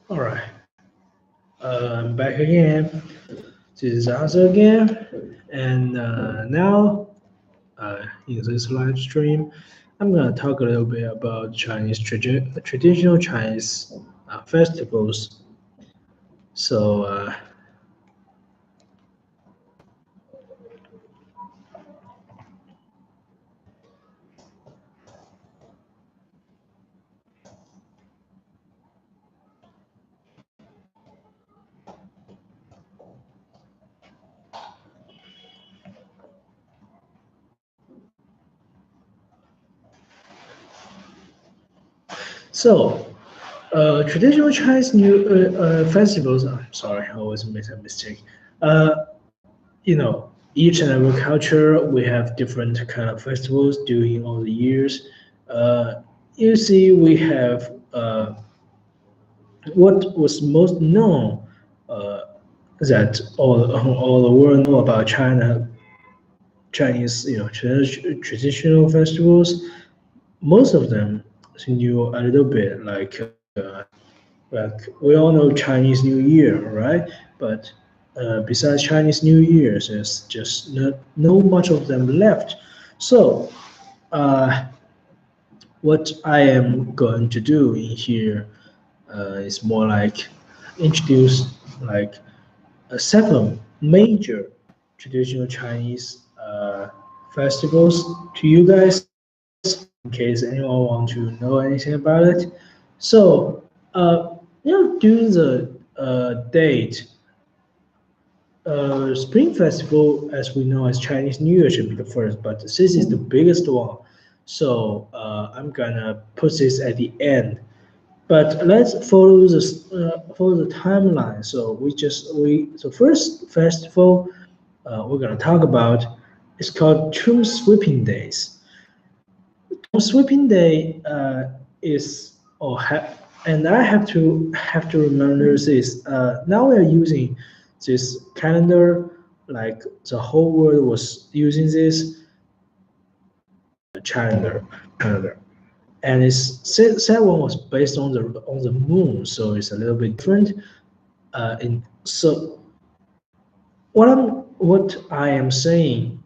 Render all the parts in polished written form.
All right, I'm back again. This is Asa again, and now in this live stream, I'm gonna talk a little bit about Chinese traditional Chinese festivals. So, so traditional Chinese New festivals. I'm sorry, I always make a mistake. Uh, each and every culture we have different kind of festivals during all the years. Uh, you see, we have what was most known uh, that all the world know about Chinese traditional festivals. Most of them knew a little bit like we all know Chinese New Year, right? But besides Chinese New Year's, there's just no much of them left. So uh, what I am going to do in here is more like introduce like seven major traditional Chinese festivals to you guys in case anyone want to know anything about it. So, during the date, Spring Festival, as we know as Chinese New Year, should be the first, but this is the biggest one. So I'm gonna put this at the end. But let's follow the timeline. So the first festival we're gonna talk about is called Tomb Sweeping Days. Tomb Sweeping Day is and I have to remember this. Now we are using this calendar, like the whole world was using this calendar, and that one was based on the moon, so it's a little bit different. In so what I am saying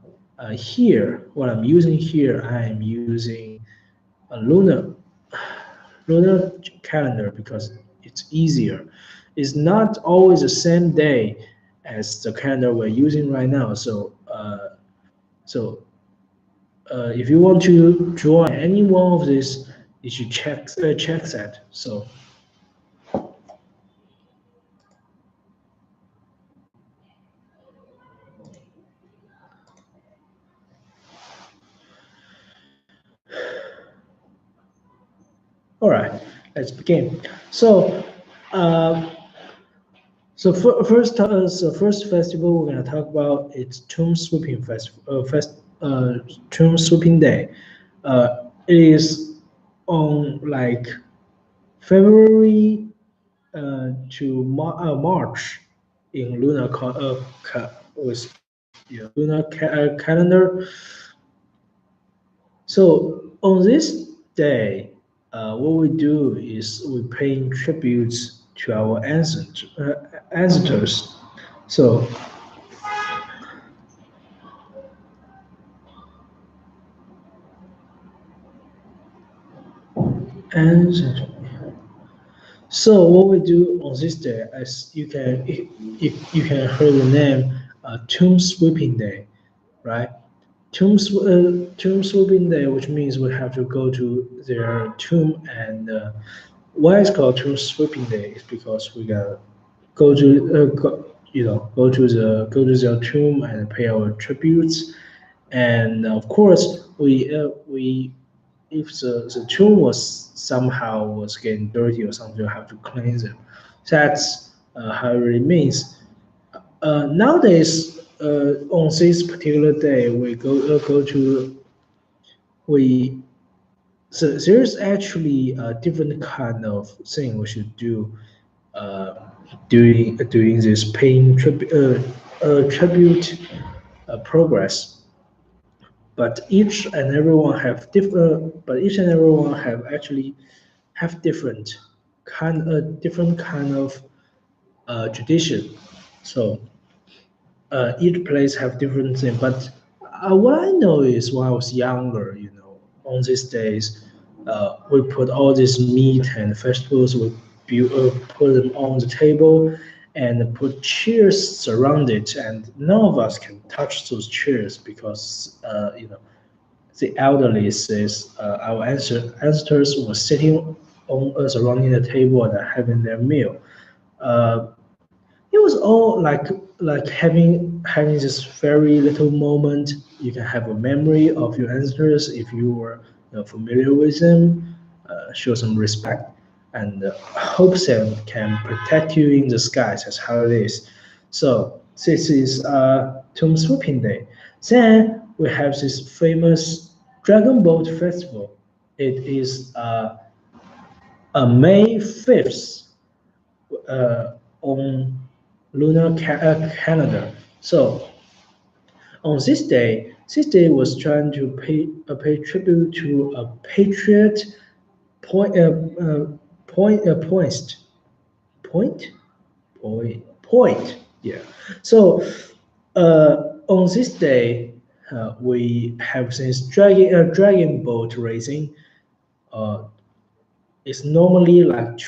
here, what I'm using here, I am using a lunar calendar because it's easier. It's not always the same day as the calendar we're using right now. So if you want to join any one of these, you should check that. So all right, let's begin. So. Uh, first festival we're gonna talk about it's Tomb Sweeping Tomb Sweeping Day. It is on like February to March in lunar with lunar calendar. So on this day, what we do is we pay tributes to our ancestors. So ancestors. So what we do on this day, as you can hear the name, Tomb Sweeping Day, right? Tomb Sweeping Day, which means we have to go to their tomb, and why it's called Tomb Sweeping Day is because we gotta go to their tomb and pay our tributes, and of course we if the tomb was somehow was getting dirty or something, you have to cleanse it. That's how it really means. Nowadays, on this particular day, we go to we. So there's actually a different kind of thing we should do uh, during this paying tribute progress. But each and everyone have different have different different kind of tradition. So each place have different thing. But what I know is when I was younger, on these days, we put all this meat and vegetables, put them on the table and put chairs around it, and none of us can touch those chairs because the elderly says our ancestors were sitting on surrounding the table and having their meal. Uh, it was all like having this very little moment. You can have a memory of your ancestors if you were familiar with them, show some respect, and hope them can protect you in the skies. That's how it is. So this is Tomb Sweeping Day. Then we have this famous Dragon Boat Festival. It is May 5th on lunar calendar. So on this day was trying to pay tribute to a patriot point point point point. Yeah. So on this day, we have this dragon boat racing. Uh, it's normally like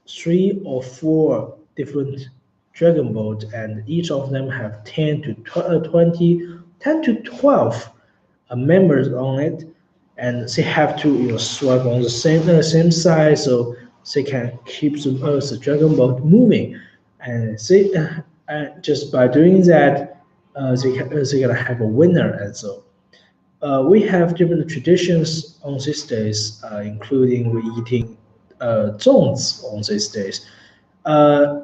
three or four different dragon boats, and each of them have 10 to 20, 10 to 12 members on it, and they have to swap on the same side so they can keep the dragon boat moving, and just by doing that, they gonna have a winner, and so we have different traditions on these days, including we eating zongs on these days.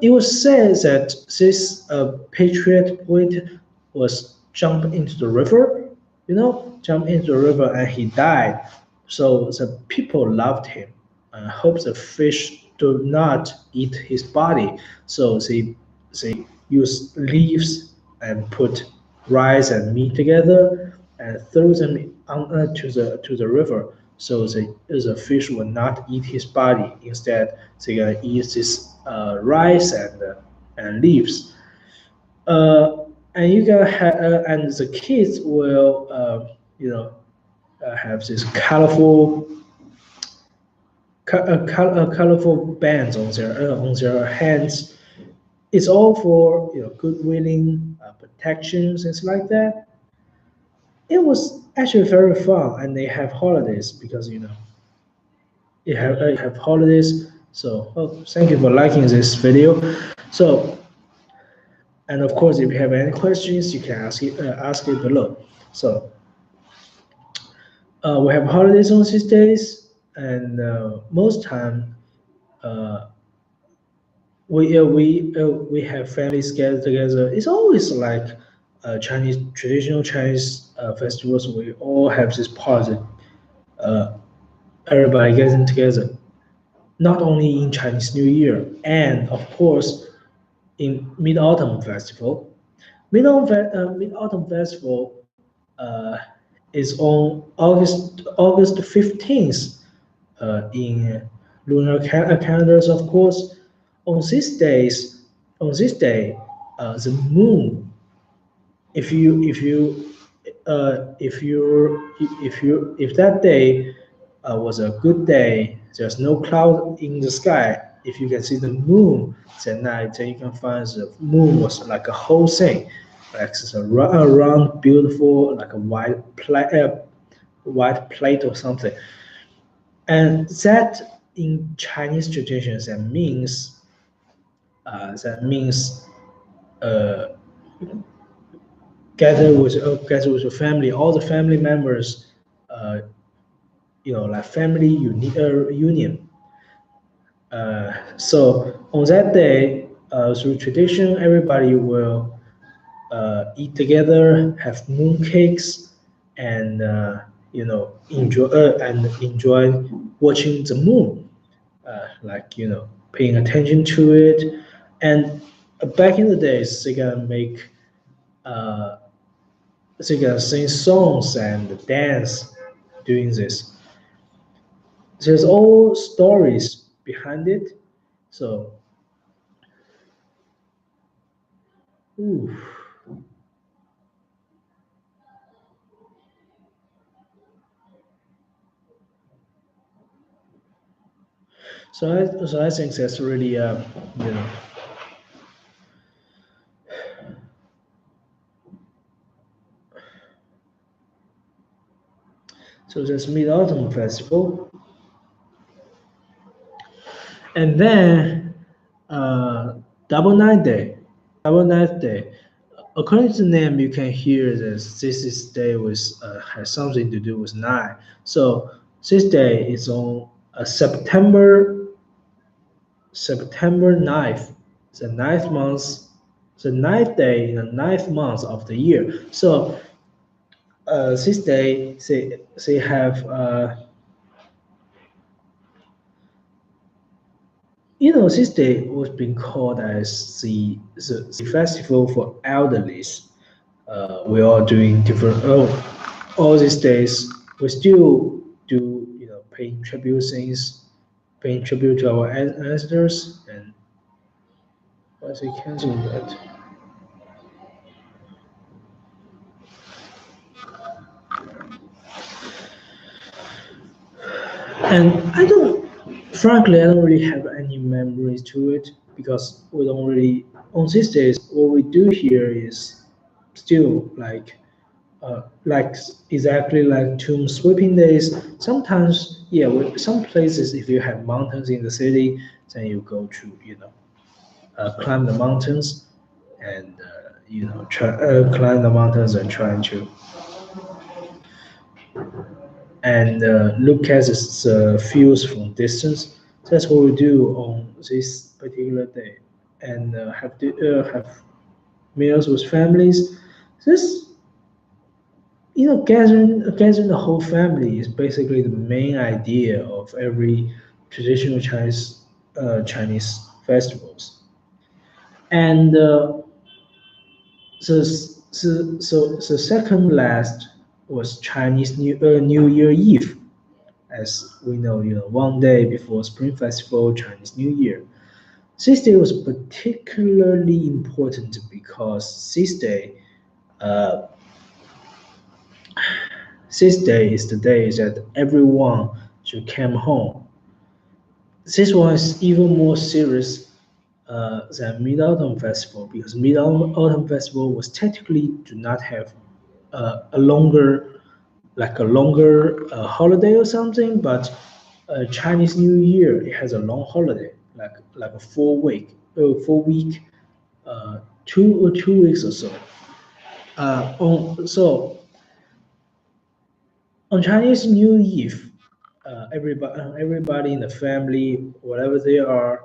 It was said that this patriot poet was jumped into the river, jumped into the river and he died. So the people loved him and hope the fish do not eat his body. So they use leaves and put rice and meat together and throw them to the river. So the fish will not eat his body. Instead, they're gonna eat this rice and leaves. And you gonna have and the kids will have this colorful bands on their hands. It's all for good willing, protection, things like that. It was actually very fun, and they have holidays because you have holidays. So thank you for liking this video. So and of course, if you have any questions, you can ask it below. So we have holidays on these days, and most time uh, we have families get together. It's always like Chinese traditional Chinese festivals. We all have this party. Uh, Everybody getting together, not only in Chinese New Year, and of course in Mid Autumn Festival. Mid Autumn Festival is on August 15th in lunar calendars, of course. On these days, on this day, the moon. If that day was a good day, there's no cloud in the sky. If you can see the moon that night, then you can find the moon was like a whole thing, like it's a round, beautiful, like a white plate or something. And that in Chinese traditions, that means uh, gather with your family, all the family members, uh, like family union. So on that day, through tradition, everybody will eat together, have moon cakes, and enjoy watching the moon, like paying attention to it. And back in the days, uh, they gonna sing songs and dance doing this. There's all stories behind it. So, ooh. So I think that's really you know so there's Mid Autumn Festival, and then uh, Double Night Day. Double Night Day. According to the name, you can hear that this is day was has something to do with night. So this day is on September 9th, the ninth month, the ninth day in the ninth month of the year. So this day they have this day was being called as the festival for elderlies. We are doing different. Oh, all these days we still do paying tribute things, paying tribute to our ancestors, and what's it canceling that? And frankly, I don't really have any memories to it because we don't really, on these days, what we do here is still like exactly like tomb sweeping days. Sometimes, yeah, some places, if you have mountains in the city, then you go to, climb the mountains and, climb the mountains and trying to and look at the fields from distance. That's what we do on this particular day, and have meals with families. This gathering the whole family is basically the main idea of every traditional Chinese festivals. And the second last was Chinese New Year Eve, as we know, one day before Spring Festival, Chinese New Year. This day was particularly important because uh, this day is the day that everyone should come home. This one is even more serious than Mid Autumn Festival because Mid Autumn Festival was technically do not have a longer holiday or something, but Chinese New Year it has a long holiday, like a 4 week, 2 weeks or so. On Chinese New Eve, everybody in the family, whatever they are,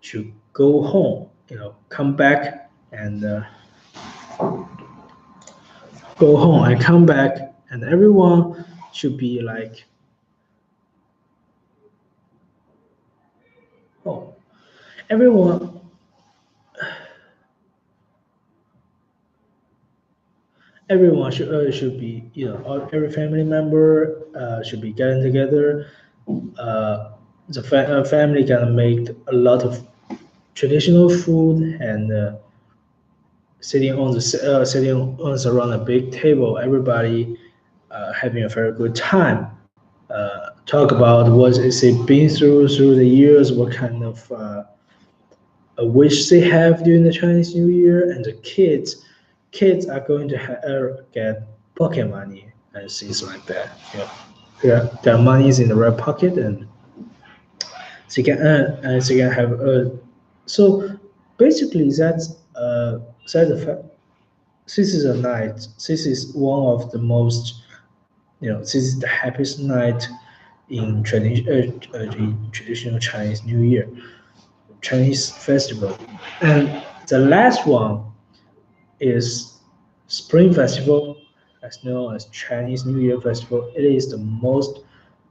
should go home. Come back and go home and come back, and everyone should be like, oh, everyone everyone should be every family member should be getting together. The family gonna make a lot of traditional food and sitting on around a big table, everybody having a very good time. Talk about what is it been through the years, what kind of a wish they have during the Chinese New Year, and the kids are going to get pocket money and things like that. Their money is in the right pocket, and they can earn, and they can have so basically that's the fact. This is a night. This is one of the most, this is the happiest night in traditional Chinese New Year, Chinese festival. And the last one is Spring Festival, as known as Chinese New Year Festival. It is the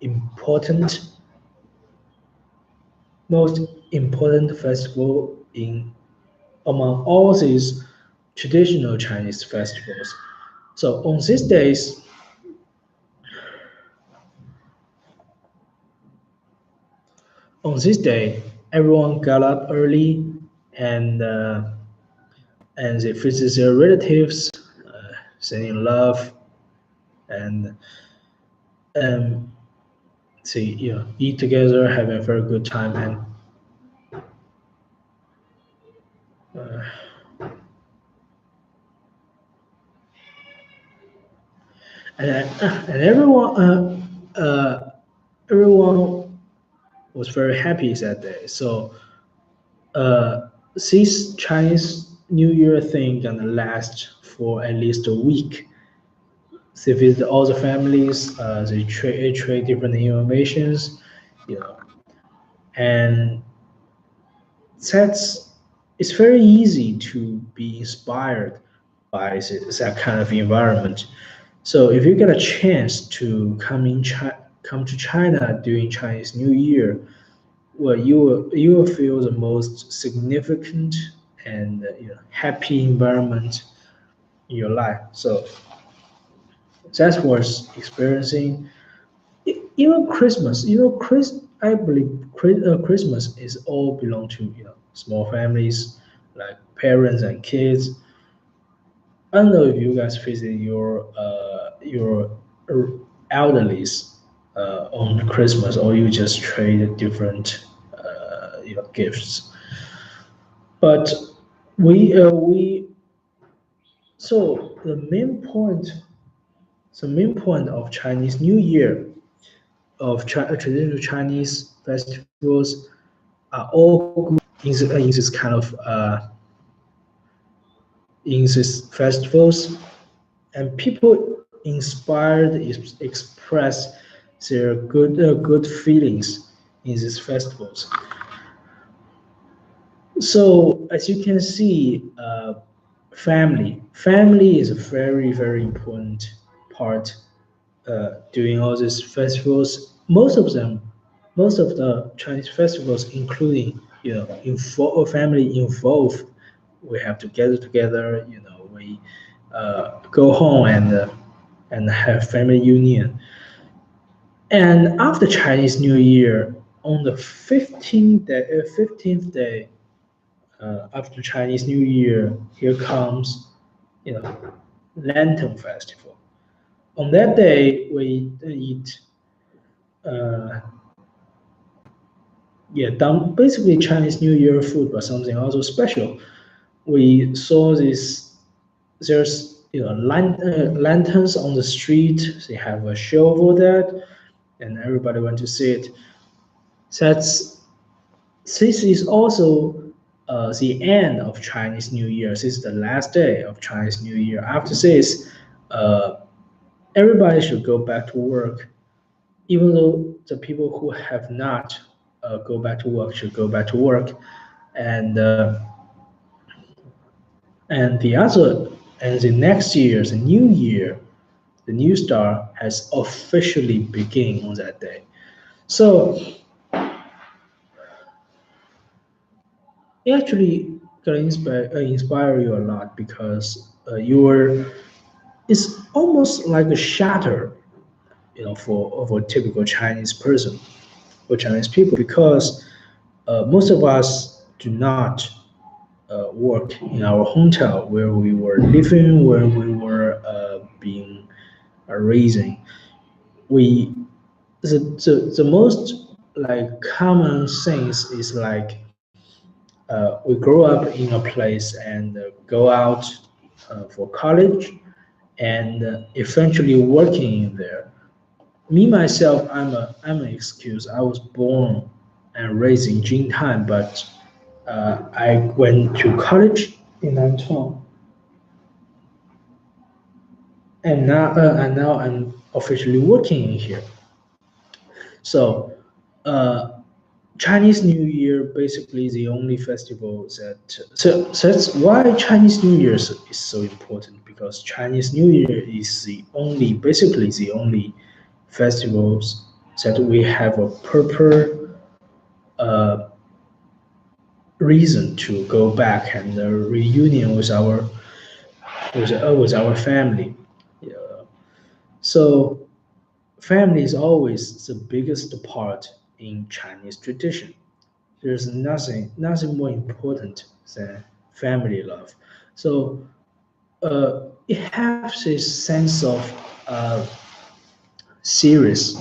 important, most important festival in among all these traditional Chinese festivals. So on these days, On this day, everyone got up early and and they visit their relatives, sending love and um, they eat together, having a very good time, and everyone was very happy that day. So this Chinese New Year thing gonna last for at least a week. They visit all the families. They trade different innovations, you know, and that's it's very easy to be inspired by that kind of environment. So if you get a chance to come to China during Chinese New Year, well, you will feel the most significant and happy environment in your life. So that's worth experiencing. Even Christmas, I believe Christmas is all belong to small families, like parents and kids. I don't know if you guys visit your elderlies on Christmas, or you just trade different gifts. But we so the main point of Chinese New Year, of traditional Chinese festivals, are all good in this kind of in these festivals, and people inspired express their good feelings in these festivals. So as you can see, family is a very important part during all these festivals. Most of the Chinese festivals, including family involved, we have to gather together. We go home and have family union. And after Chinese New Year, on the 15th day after Chinese New Year, here comes you know Lantern Festival. On that day, we eat uh, basically Chinese New Year food, but something also special. We saw this. There's lanterns on the street. They have a show for that, and everybody went to see it. That's This is also the end of Chinese New Year. This is the last day of Chinese New Year. After this, uh, everybody should go back to work. Even though the people who have not go back to work should go back to work, and and the other and the next year, the new year, the new star has officially begun on that day. So it actually gonna inspire you a lot because it's almost like a shatter, for a typical Chinese person or Chinese people, because most of us do not work in our hometown where we were living, where we were being raising. We the most like common things is like we grow up in a place and go out for college and eventually working in there. Me myself, I'm an excuse. I was born and raised in Jintan, but I went to college in Nantong, and now I'm officially working in here. So, uh, Chinese New Year basically the only festival so that's why Chinese New Year is so important, because Chinese New Year is the only festivals that we have a proper uh, reason to go back and reunion with our family. Yeah. So family is always the biggest part in Chinese tradition. there's nothing more important than family love. So it has this sense of serious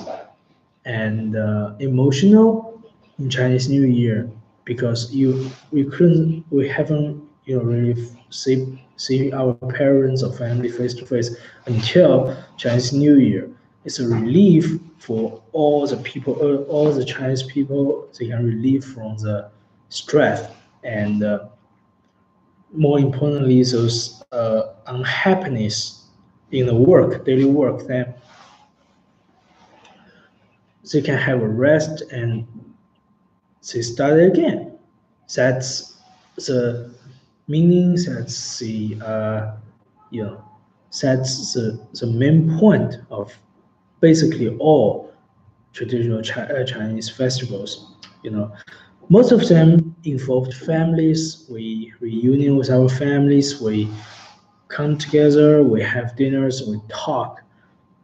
and emotional in Chinese New Year because we haven't really see our parents or family face to face until Chinese New Year. It's a relief for all the people, all the Chinese people. They can relieve from the stress and more importantly, those unhappiness in the work, daily work. Then they can have a rest and they start again. That's the meaning. That's the you know that's the main point of basically all traditional Chinese festivals. Most of them involved families. We reunion with our families. We come together. We have dinners. We talk.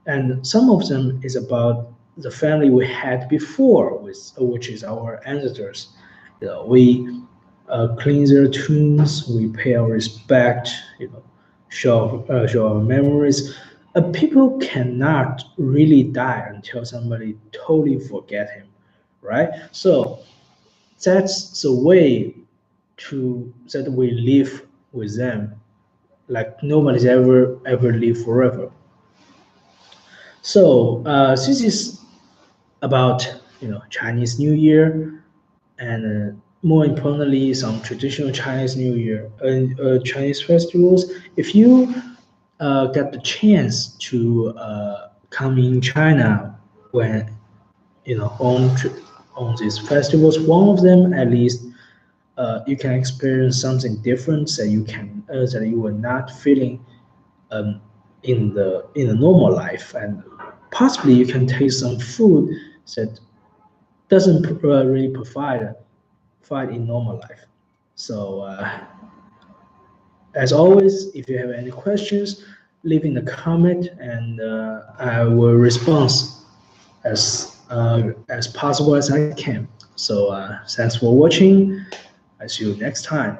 And some of them is about the family we had before, which is our ancestors. We clean their tombs, we pay our respect, show our memories. People cannot really die until somebody totally forget him, right? So that's the way that we live with them, like nobody's ever live forever. So this is about Chinese New Year, and more importantly, some traditional Chinese New Year and Chinese festivals. If you get the chance to come in China when on these festivals, one of them at least, you can experience something different that you were not feeling um, in the normal life, and possibly you can taste some food that doesn't really provide in normal life. So as always, if you have any questions, leave in the comment, and I will respond as possible as I can. So thanks for watching. I see you next time.